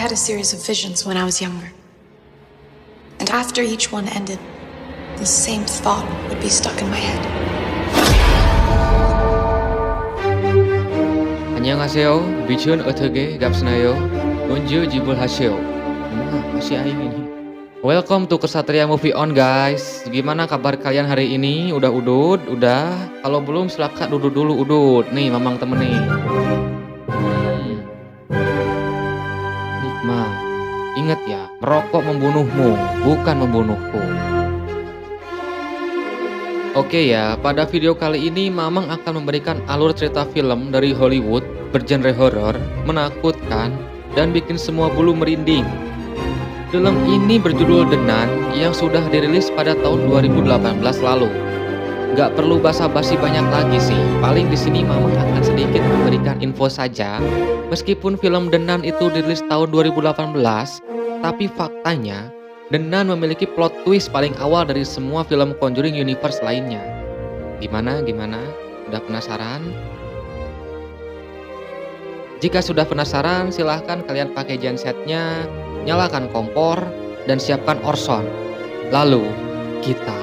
had a series of visions when I was younger. And after each one ended, the same thought would be stuck in my head. 안녕하세요. 미치온 어떻게 갑스나요? Bonjour jibul hasil. Masih aing ini. Welcome to Kesatria Movie On guys. Gimana kabar kalian hari ini? Udah udut? Udah? Kalau belum silakan duduk dulu udut. Nih mamang temen nih. Nikmah. Ingat ya, merokok membunuhmu, bukan membunuhku. Oke ya, pada video kali ini Mamang akan memberikan alur cerita film dari Hollywood bergenre horor, menakutkan, dan bikin semua bulu merinding. Film ini berjudul The Nun yang sudah dirilis pada tahun 2018 lalu. Gak perlu basa-basi banyak lagi sih, paling di sini Mamang akan sedikit memberikan info saja. Meskipun film The Nun itu dirilis tahun 2018, tapi faktanya The Nun memiliki plot twist paling awal dari semua film Conjuring Universe lainnya. Gimana? Udah penasaran? Jika sudah penasaran, silahkan kalian pakai gensetnya, nyalakan kompor, dan siapkan Orson. Lalu, kita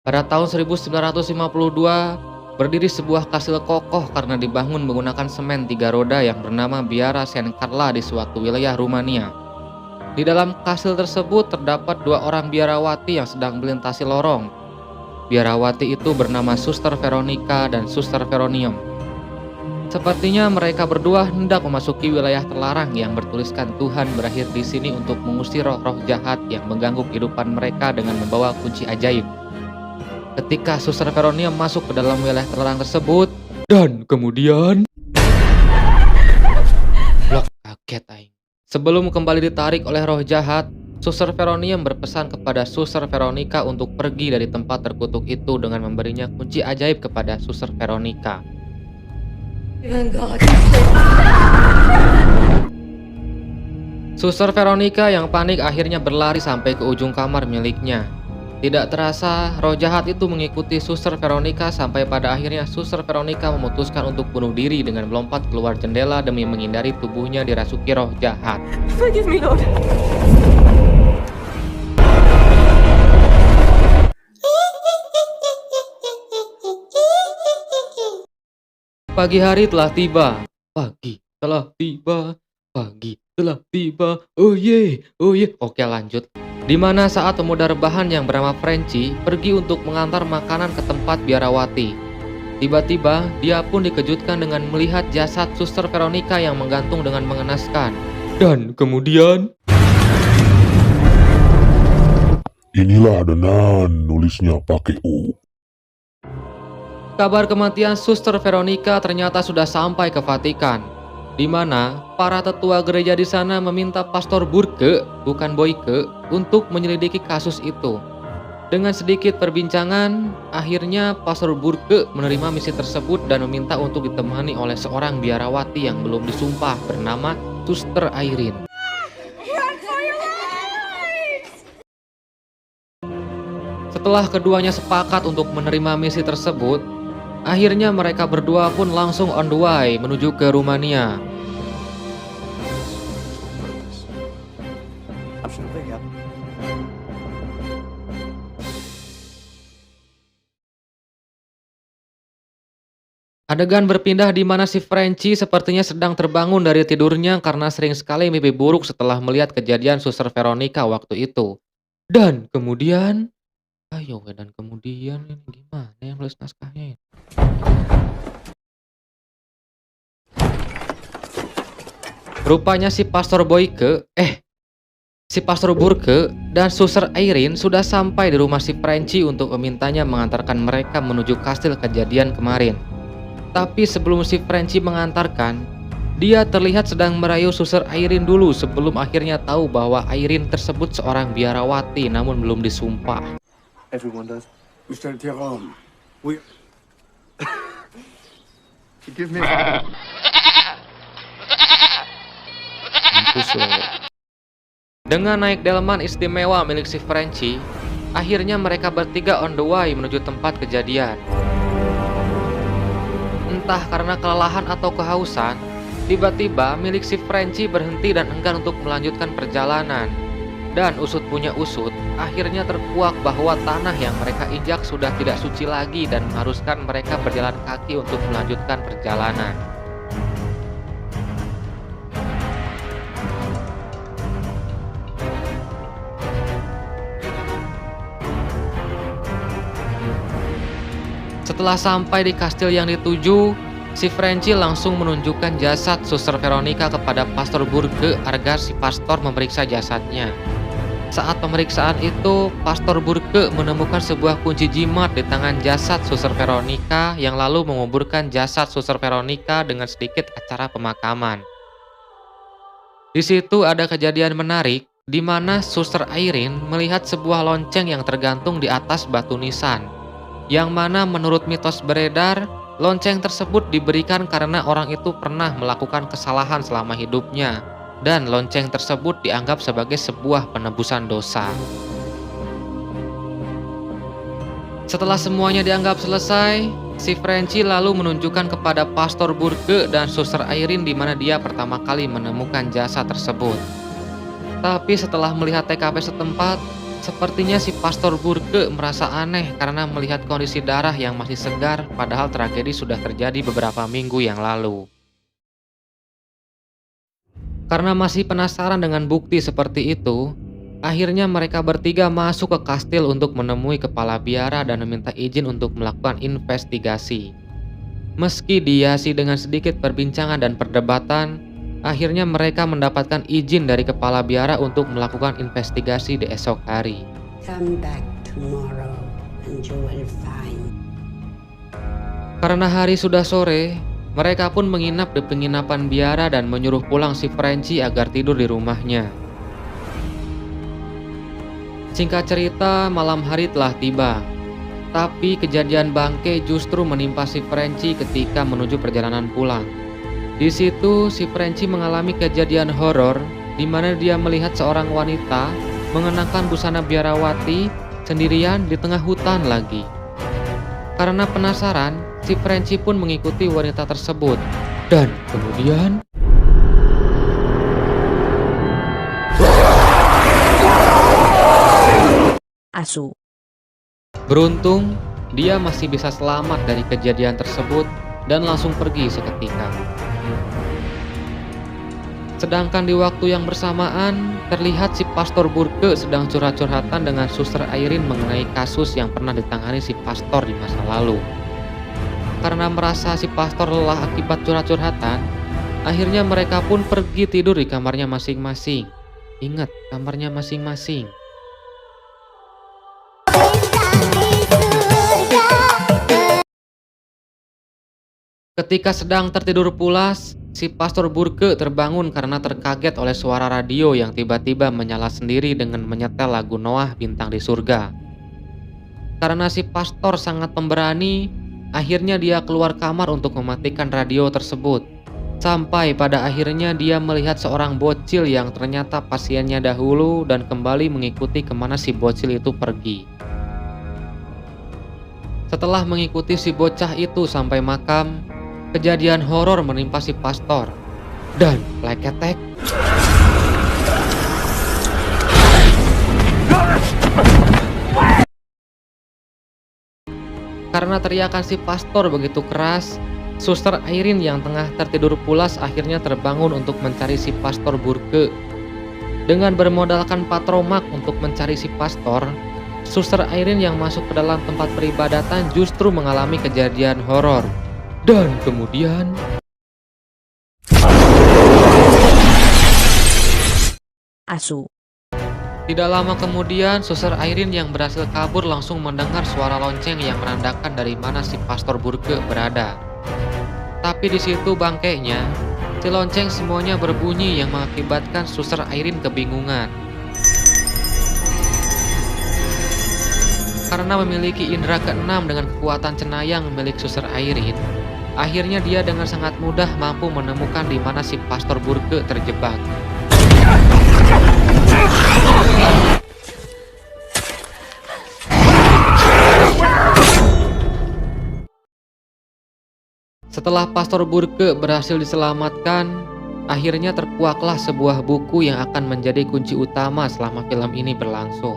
pada tahun 1952, berdiri sebuah kastil kokoh karena dibangun menggunakan semen 3 roda yang bernama Biara San Carla di suatu wilayah Rumania. Di dalam kastil tersebut terdapat 2 orang biarawati yang sedang melintasi lorong. Biarawati itu bernama Suster Veronica dan Suster Veronium. Sepertinya mereka berdua hendak memasuki wilayah terlarang yang bertuliskan Tuhan berakhir di sini untuk mengusir roh-roh jahat yang mengganggu kehidupan mereka dengan membawa kunci ajaib. Ketika Suster Veronium masuk ke dalam wilayah terlarang tersebut, dan kemudian blok kaget aing. Sebelum kembali ditarik oleh roh jahat, Suster Veronium berpesan kepada Suster Veronica untuk pergi dari tempat terkutuk itu dengan memberinya kunci ajaib kepada Suster Veronica. Suster Veronica yang panik akhirnya berlari sampai ke ujung kamar miliknya. Tidak terasa, roh jahat itu mengikuti Suster Veronica sampai pada akhirnya Suster Veronica memutuskan untuk bunuh diri dengan melompat keluar jendela demi menghindari tubuhnya dirasuki roh jahat. Forgive me, Lord. Pagi hari telah tiba. Pagi telah tiba. Pagi telah tiba. Oh yeah. Oke lanjut. Di mana saat pemuda rebahan yang bernama Frenchy pergi untuk mengantar makanan ke tempat biarawati. Tiba-tiba, dia pun dikejutkan dengan melihat jasad Suster Veronica yang menggantung dengan mengenaskan. Dan kemudian... Inilah The Nun, nulisnya pakai U. Kabar kematian Suster Veronica ternyata sudah sampai ke Vatikan. Di mana para tetua gereja di sana meminta Pastor Burke, bukan Boyke, untuk menyelidiki kasus itu. Dengan sedikit perbincangan, akhirnya Pastor Burke menerima misi tersebut dan meminta untuk ditemani oleh seorang biarawati yang belum disumpah bernama Suster Irene. Setelah keduanya sepakat untuk menerima misi tersebut, akhirnya mereka berdua pun langsung on the way menuju ke Rumania. Adegan berpindah di mana si Frenchy sepertinya sedang terbangun dari tidurnya karena sering sekali mimpi buruk setelah melihat kejadian Suster Veronica waktu itu. Dan kemudian... dan kemudian ini gimana yang nulis naskahnya? Rupanya si Pastor Burke dan Suster Irene sudah sampai di rumah si Frenchy untuk memintanya mengantarkan mereka menuju kastil kejadian kemarin. Tapi sebelum si Frenchie mengantarkan, dia terlihat sedang merayu Suster Irene dulu sebelum akhirnya tahu bahwa Irene tersebut seorang biarawati namun belum disumpah. Everyone does. Mr. Tyrone, we... Give me... Mampus lo. Dengan naik delman istimewa milik si Frenchie, akhirnya mereka bertiga on the way menuju tempat kejadian. Entah karena kelelahan atau kehausan, tiba-tiba milik si Frenchie berhenti dan enggan untuk melanjutkan perjalanan. Dan usut punya usut, akhirnya terkuak bahwa tanah yang mereka injak sudah tidak suci lagi dan mengharuskan mereka berjalan kaki untuk melanjutkan perjalanan. Setelah sampai di kastil yang dituju, si Frenchie langsung menunjukkan jasad Suster Veronica kepada Pastor Burke agar si pastor memeriksa jasadnya. Saat pemeriksaan itu, Pastor Burke menemukan sebuah kunci jimat di tangan jasad Suster Veronica yang lalu menguburkan jasad Suster Veronica dengan sedikit acara pemakaman. Di situ ada kejadian menarik di mana Suster Irene melihat sebuah lonceng yang tergantung di atas batu nisan. Yang mana menurut mitos beredar, lonceng tersebut diberikan karena orang itu pernah melakukan kesalahan selama hidupnya. Dan lonceng tersebut dianggap sebagai sebuah penebusan dosa. Setelah semuanya dianggap selesai, si Frenchie lalu menunjukkan kepada Pastor Burke dan Suster Irene di mana dia pertama kali menemukan jasad tersebut. Tapi setelah melihat TKP setempat, sepertinya si Pastor Burke merasa aneh karena melihat kondisi darah yang masih segar padahal tragedi sudah terjadi beberapa minggu yang lalu. Karena masih penasaran dengan bukti seperti itu, akhirnya mereka bertiga masuk ke kastil untuk menemui kepala biara dan meminta izin untuk melakukan investigasi. Meski dihiasi dengan sedikit perbincangan dan perdebatan, akhirnya mereka mendapatkan izin dari kepala biara untuk melakukan investigasi di esok hari. Come back tomorrow and you will find. Karena hari sudah sore, mereka pun menginap di penginapan biara dan menyuruh pulang si Frenchie agar tidur di rumahnya. Singkat cerita, malam hari telah tiba. Tapi kejadian bangke justru menimpa si Frenchie ketika menuju perjalanan pulang. Di situ, si Frenchie mengalami kejadian horor di mana dia melihat seorang wanita mengenakan busana biarawati sendirian di tengah hutan lagi. Karena penasaran, si Frenchie pun mengikuti wanita tersebut. Dan kemudian... Asu. Beruntung, dia masih bisa selamat dari kejadian tersebut dan langsung pergi seketika. Sedangkan di waktu yang bersamaan, terlihat si Pastor Burke sedang curhat-curhatan dengan Suster Irene mengenai kasus yang pernah ditangani si pastor di masa lalu. Karena merasa si pastor lelah akibat curhat-curhatan, akhirnya mereka pun pergi tidur di kamarnya masing-masing. Ingat, kamarnya masing-masing. Ketika sedang tertidur pulas, si Pastor Burke terbangun karena terkaget oleh suara radio yang tiba-tiba menyala sendiri dengan menyetel lagu Noah Bintang di Surga. Karena si pastor sangat pemberani, akhirnya dia keluar kamar untuk mematikan radio tersebut. Sampai pada akhirnya dia melihat seorang bocil yang ternyata pasiennya dahulu dan kembali mengikuti kemana si bocil itu pergi. Setelah mengikuti si bocah itu sampai makam, kejadian horor menimpa si pastor. Dan leketek. Karena teriakan si pastor begitu keras, Suster Irene yang tengah tertidur pulas akhirnya terbangun untuk mencari si Pastor Burke. Dengan bermodalkan patromak untuk mencari si pastor, Suster Irene yang masuk ke dalam tempat peribadatan justru mengalami kejadian horor. Dan kemudian... Asu. Tidak lama kemudian, Suster Irene yang berhasil kabur langsung mendengar suara lonceng yang menandakan dari mana si Pastor Burke berada. Tapi di situ bangkainya, si lonceng semuanya berbunyi yang mengakibatkan Suster Airin kebingungan. Karena memiliki indera keenam dengan kekuatan cenayang milik Suster Airin, akhirnya dia dengan sangat mudah mampu menemukan di mana si Pastor Burke terjebak. Setelah Pastor Burke berhasil diselamatkan, akhirnya terkuaklah sebuah buku yang akan menjadi kunci utama selama film ini berlangsung.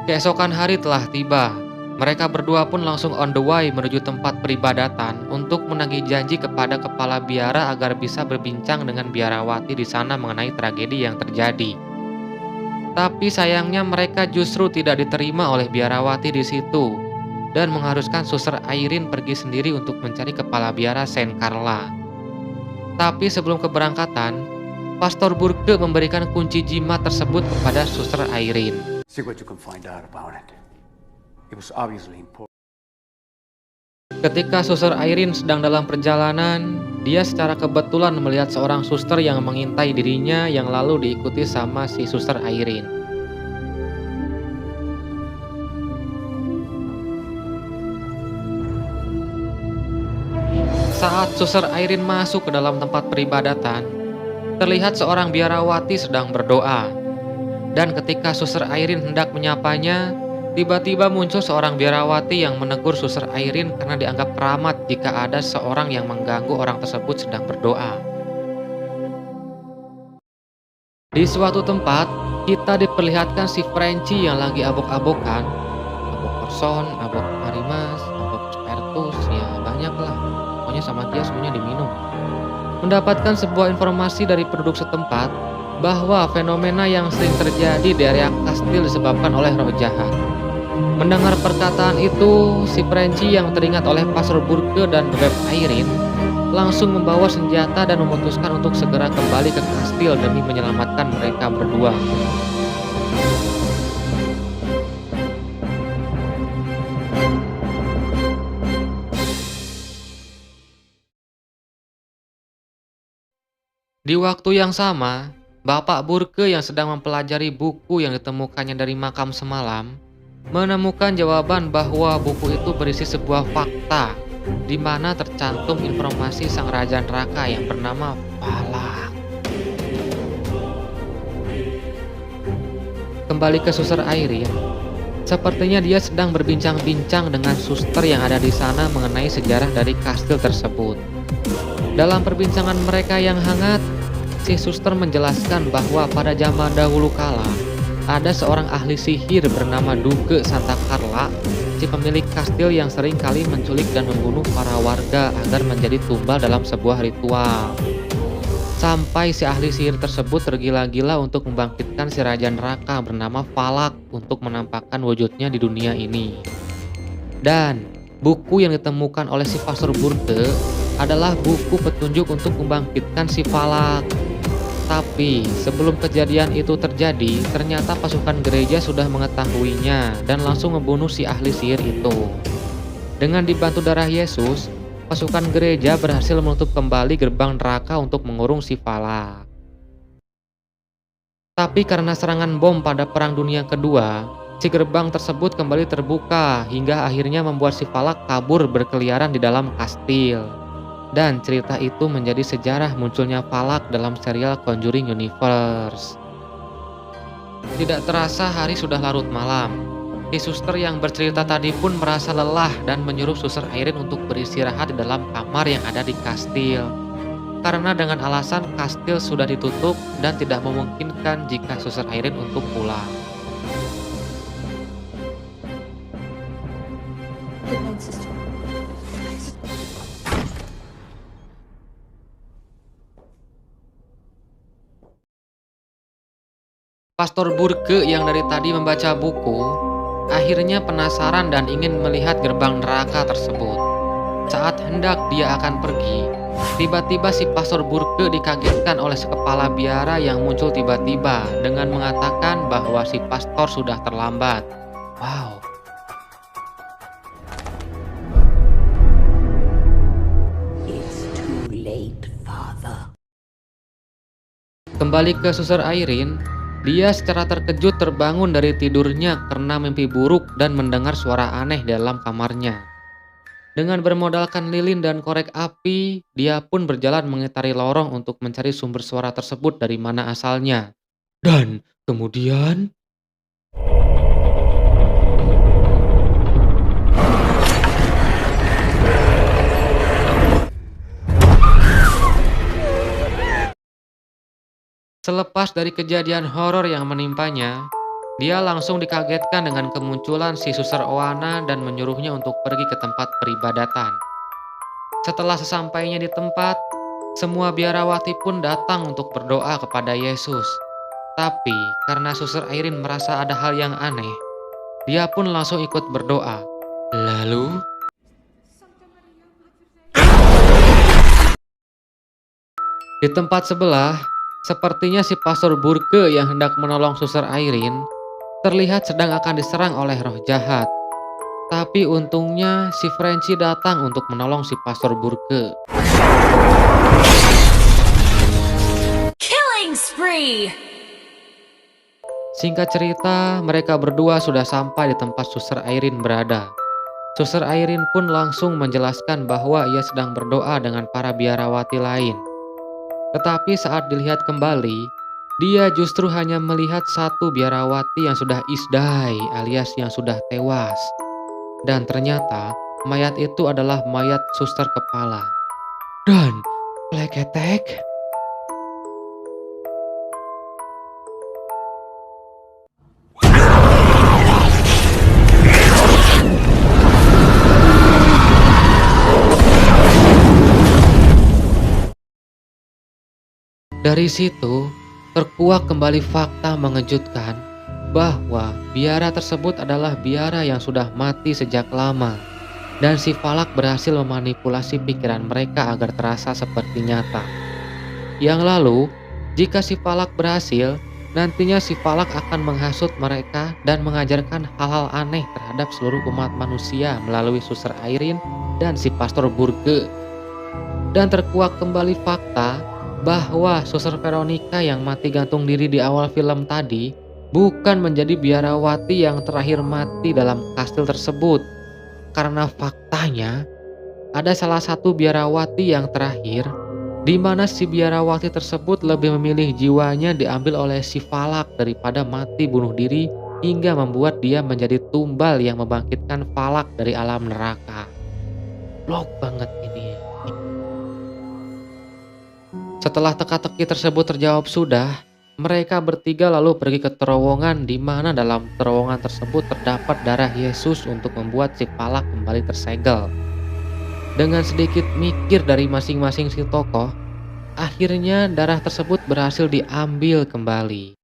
Keesokan hari telah tiba. Mereka berdua pun langsung on the way menuju tempat peribadatan untuk menagih janji kepada kepala biara agar bisa berbincang dengan biarawati di sana mengenai tragedi yang terjadi. Tapi sayangnya mereka justru tidak diterima oleh biarawati di situ dan mengharuskan Suster Airin pergi sendiri untuk mencari kepala biara Saint Carla. Tapi sebelum keberangkatan, Pastor Burke memberikan kunci jimat tersebut kepada Suster Airin. See what you can find out about it. It was obviously important. Ketika Suster Airin sedang dalam perjalanan, dia secara kebetulan melihat seorang suster yang mengintai dirinya yang lalu diikuti sama si Suster Airin. Saat Suster Airin masuk ke dalam tempat peribadatan, terlihat seorang biarawati sedang berdoa. Dan ketika Suster Airin hendak menyapanya, tiba-tiba muncul seorang biarawati yang menegur Suster Airin karena dianggap keramat jika ada seorang yang mengganggu orang tersebut sedang berdoa. Di suatu tempat, kita diperlihatkan si Frenchie yang lagi abok-abokan. Abok person, abok marimas, abok spiritus, ya banyak lah. Pokoknya sama dia semuanya diminum. Mendapatkan sebuah informasi dari penduduk setempat bahwa fenomena yang sering terjadi di area kastil disebabkan oleh roh jahat. Mendengar perkataan itu, si Frenchie yang teringat oleh Pastor Burke dan Beb Airin langsung membawa senjata dan memutuskan untuk segera kembali ke kastil demi menyelamatkan mereka berdua. Di waktu yang sama, Bapak Burke yang sedang mempelajari buku yang ditemukannya dari makam semalam menemukan jawaban bahwa buku itu berisi sebuah fakta di mana tercantum informasi sang raja neraka yang bernama Valak. Kembali ke Suster Airin, sepertinya dia sedang berbincang-bincang dengan suster yang ada di sana mengenai sejarah dari kastil tersebut. Dalam perbincangan mereka yang hangat, si suster menjelaskan bahwa pada zaman dahulu kala ada seorang ahli sihir bernama Duke Santa Carla, si pemilik kastil yang sering kali menculik dan membunuh para warga agar menjadi tumbal dalam sebuah ritual. Sampai si ahli sihir tersebut tergila-gila untuk membangkitkan si raja neraka bernama Valak untuk menampakkan wujudnya di dunia ini. Dan buku yang ditemukan oleh si Pastor Burke adalah buku petunjuk untuk membangkitkan si Valak. Tapi sebelum kejadian itu terjadi, ternyata pasukan gereja sudah mengetahuinya dan langsung membunuh si ahli sihir itu. Dengan dibantu darah Yesus, pasukan gereja berhasil menutup kembali gerbang neraka untuk mengurung si Valak. Tapi karena serangan bom pada Perang Dunia Kedua, si gerbang tersebut kembali terbuka hingga akhirnya membuat si Valak kabur berkeliaran di dalam kastil. Dan cerita itu menjadi sejarah munculnya Valak dalam serial Conjuring Universe. Tidak terasa hari sudah larut malam. Si suster yang bercerita tadi pun merasa lelah dan menyuruh Suster Airin untuk beristirahat di dalam kamar yang ada di kastil. Karena dengan alasan kastil sudah ditutup dan tidak memungkinkan jika Suster Airin untuk pulang. Good night, sister. Pastor Burke yang dari tadi membaca buku, akhirnya penasaran dan ingin melihat gerbang neraka tersebut. Saat hendak dia akan pergi, tiba-tiba si Pastor Burke dikagetkan oleh sekepala biara yang muncul tiba-tiba dengan mengatakan bahwa si pastor sudah terlambat. Wow. Kembali ke Suster Airin, dia secara terkejut terbangun dari tidurnya karena mimpi buruk dan mendengar suara aneh di dalam kamarnya. Dengan bermodalkan lilin dan korek api, dia pun berjalan mengitari lorong untuk mencari sumber suara tersebut dari mana asalnya. Dan kemudian, selepas dari kejadian horor yang menimpanya, dia langsung dikagetkan dengan kemunculan si Suster Oana dan menyuruhnya untuk pergi ke tempat peribadatan. Setelah sesampainya di tempat, semua biarawati pun datang untuk berdoa kepada Yesus. Tapi karena Suster Airin merasa ada hal yang aneh, dia pun langsung ikut berdoa. Lalu, di tempat sebelah, sepertinya si Pastor Burke yang hendak menolong Suster Airin terlihat sedang akan diserang oleh roh jahat. Tapi untungnya si Frenchy datang untuk menolong si Pastor Burke. Killing spree! Singkat cerita, mereka berdua sudah sampai di tempat Suster Airin berada. Suster Airin pun langsung menjelaskan bahwa ia sedang berdoa dengan para biarawati lain. Tetapi saat dilihat kembali, dia justru hanya melihat satu biarawati yang sudah isdai alias yang sudah tewas. Dan ternyata mayat itu adalah mayat suster kepala. Dan pleketek, dari situ terkuak kembali fakta mengejutkan bahwa biara tersebut adalah biara yang sudah mati sejak lama, dan si Falak berhasil memanipulasi pikiran mereka agar terasa seperti nyata. Yang lalu, jika si Falak berhasil, nantinya si Falak akan menghasut mereka dan mengajarkan hal-hal aneh terhadap seluruh umat manusia melalui Suster Airin dan si Pastor Burke. Dan terkuak kembali fakta bahwa Suster Veronica yang mati gantung diri di awal film tadi bukan menjadi biarawati yang terakhir mati dalam kastil tersebut. Karena faktanya ada salah satu biarawati yang terakhir, di mana si biarawati tersebut lebih memilih jiwanya diambil oleh si Falak daripada mati bunuh diri hingga membuat dia menjadi tumbal yang membangkitkan Falak dari alam neraka. Blok banget ini. Setelah teka-teki tersebut terjawab sudah, mereka bertiga lalu pergi ke terowongan di mana dalam terowongan tersebut terdapat darah Yesus untuk membuat si Falak kembali tersegel. Dengan sedikit mikir dari masing-masing si tokoh, akhirnya darah tersebut berhasil diambil kembali.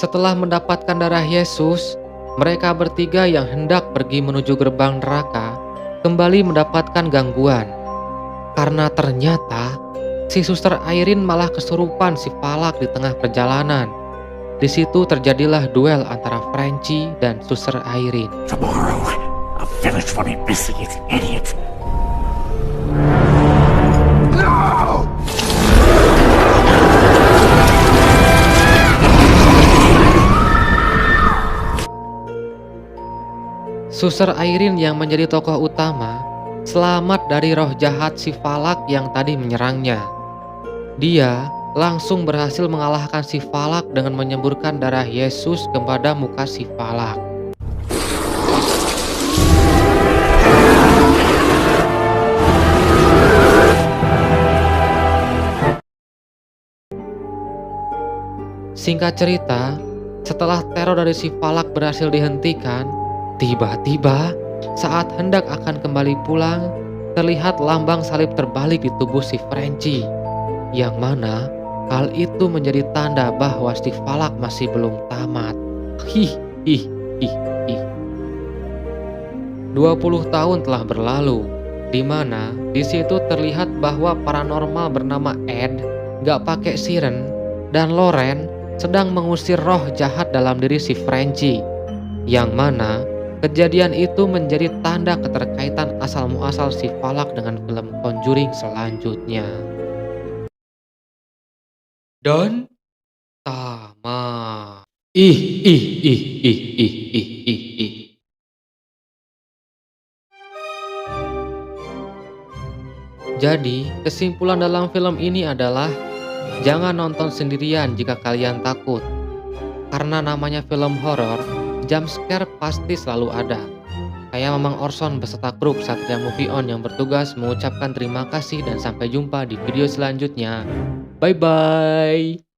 Setelah mendapatkan darah Yesus, mereka bertiga yang hendak pergi menuju gerbang neraka kembali mendapatkan gangguan. Karena ternyata si Suster Airin malah kesurupan si Falak di tengah perjalanan. Di situ terjadilah duel antara Frenchy dan Suster Airin. Tomorrow, a village will be missing its idiot. No! Suster Airin yang menjadi tokoh utama selamat dari roh jahat si Falak yang tadi menyerangnya. Dia langsung berhasil mengalahkan si Falak dengan menyemburkan darah Yesus kepada muka si Falak. Singkat cerita, setelah teror dari si Falak berhasil dihentikan, tiba-tiba saat hendak akan kembali pulang, terlihat lambang salib terbalik di tubuh si Frenchy, yang mana hal itu menjadi tanda bahwa si Falak masih belum tamat. 20 tahun telah berlalu, di mana di situ terlihat bahwa paranormal bernama Ed, gak pakai siren, dan Loren sedang mengusir roh jahat dalam diri si Frenchy, yang mana kejadian itu menjadi tanda keterkaitan asal-muasal si Falak dengan film Conjuring selanjutnya. dan tamat. Ih, ih, ih, ih, ih, ih, ih, ih. Jadi, kesimpulan dalam film ini adalah jangan nonton sendirian jika kalian takut. Karena namanya film horor, jump scare pasti selalu ada. Saya Mamang Orson beserta grup Satria Movie On yang bertugas mengucapkan terima kasih dan sampai jumpa di video selanjutnya. Bye-bye.